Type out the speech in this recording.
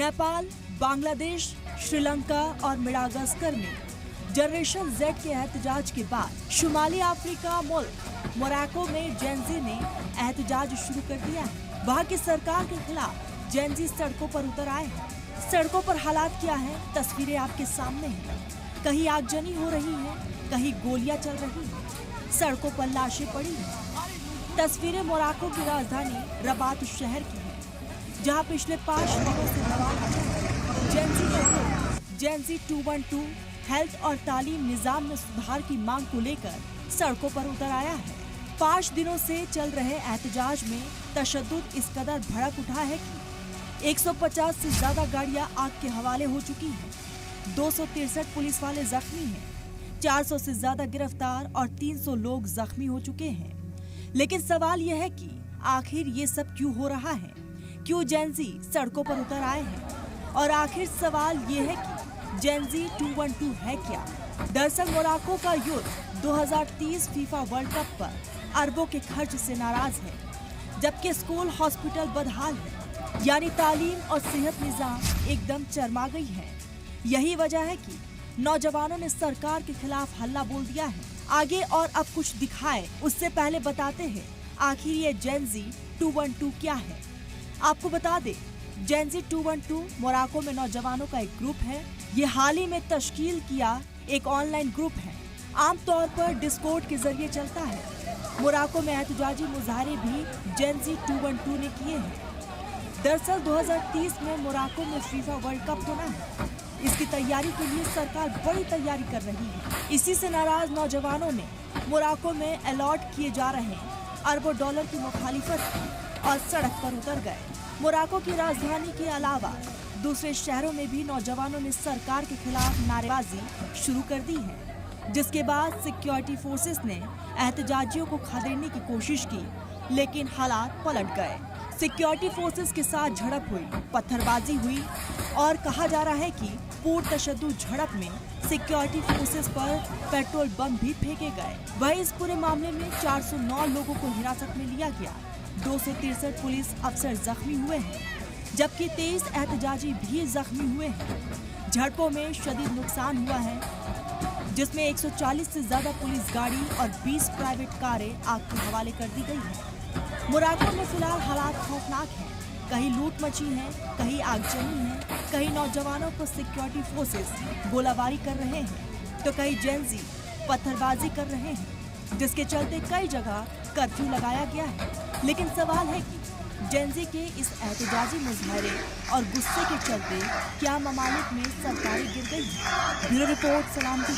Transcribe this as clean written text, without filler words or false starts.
नेपाल, बांग्लादेश, श्रीलंका और मेडागास्कर में generation Z के एहतजाज के बाद शुमाली अफ्रीका मुल्क मोरक्को में जेनजी ने एहतजाज शुरू कर दिया है। वहाँ की सरकार के खिलाफ जेनजी सड़कों पर उतर आए हैं। सड़कों पर हालात क्या है, तस्वीरें आपके सामने हैं। कहीं आगजनी हो रही है, कहीं गोलियां चल रही हैं, सड़कों पर लाशें पड़ी हैं। तस्वीरें मोरक्को की राजधानी रबात शहर की है, जहां पिछले 5 दिनों से जेनजी 212 हेल्थ और तालीम निजाम में सुधार की मांग को लेकर सड़कों पर उतर आया है। 5 दिनों से चल रहे एहतजाज में तशद्दुद इस कदर भड़क उठा है कि 150 से ज्यादा गाड़ियां आग के हवाले हो चुकी हैं। 263 पुलिस वाले जख्मी हैं, 400 से ज्यादा गिरफ्तार और 300 लोग जख्मी हो चुके हैं। लेकिन सवाल यह है कि आखिर ये सब क्यों हो रहा है, क्यों जेनजी सड़कों पर उतर आए हैं, और आखिर सवाल ये है कि जेनजी 212 है क्या। दरअसल मोरक्को का युद्ध 2030 फीफा वर्ल्ड कप पर अरबों के खर्च से नाराज है, जबकि स्कूल हॉस्पिटल बदहाल है, यानी तालीम और सेहत निजाम एकदम चरमा गई है। यही वजह है कि नौजवानों ने सरकार के खिलाफ हल्ला बोल दिया है। आगे और अब कुछ दिखाए उससे पहले बताते हैं आखिर ये जेनजी 212 क्या है। आपको बता दे, जेनजी 212 मोरक्को में नौजवानों का एक ग्रुप है। ये हाल ही में तश्कील किया एक ऑनलाइन ग्रुप है, आमतौर पर डिस्कॉर्ड के जरिए चलता है। मोरक्को में एहतजाजी मुजाहरे भी जेनजी 212 ने किए हैं। दरअसल 2030 में मोरक्को में फीफा वर्ल्ड कप होना है। इसकी तैयारी के लिए सरकार बड़ी तैयारी कर रही है। इसी से नाराज नौजवानों ने मोरक्को में अलॉट किए जा रहे अरबों डॉलर की मुखालिफत की और सड़क पर उतर गए। मोरक्को की राजधानी के अलावा दूसरे शहरों में भी नौजवानों ने सरकार के खिलाफ नारेबाजी शुरू कर दी है, जिसके बाद सिक्योरिटी फोर्सेस ने एहतजाजियों को खदेड़ने की कोशिश की, लेकिन हालात पलट गए। सिक्योरिटी फोर्सेस के साथ झड़प हुई, पत्थरबाजी हुई और कहा जा रहा है कि पूर्ण तशद्दुद झड़प में सिक्योरिटी फोर्सेस पर पेट्रोल बम भी फेंके गए। वहीं इस पूरे मामले में 409 लोगों को हिरासत में लिया गया। 263 पुलिस अफसर जख्मी हुए हैं, जबकि 23 एहतजाजी भी जख्मी हुए हैं। झड़पों में शदीद नुकसान हुआ है, जिसमें 140 से ज्यादा पुलिस गाड़ी और 20 प्राइवेट कारें आग के हवाले कर दी गई है। मोरक्को में फिलहाल हालात खौफनाक हैं। कहीं लूट मची है, कहीं आगजनी है, कहीं नौजवानों को सिक्योरिटी फोर्सेस गोलाबारी कर रहे हैं, तो कहीं जेनजी पत्थरबाजी कर रहे हैं, जिसके चलते कई जगह कर्फ्यू लगाया गया है। लेकिन सवाल है कि जेनजी के इस एहतजाजी मुजाहरे और गुस्से के चलते क्या ममालिक में सरकारें गिर गई हैं? ब्यूरो रिपोर्ट, सलामती।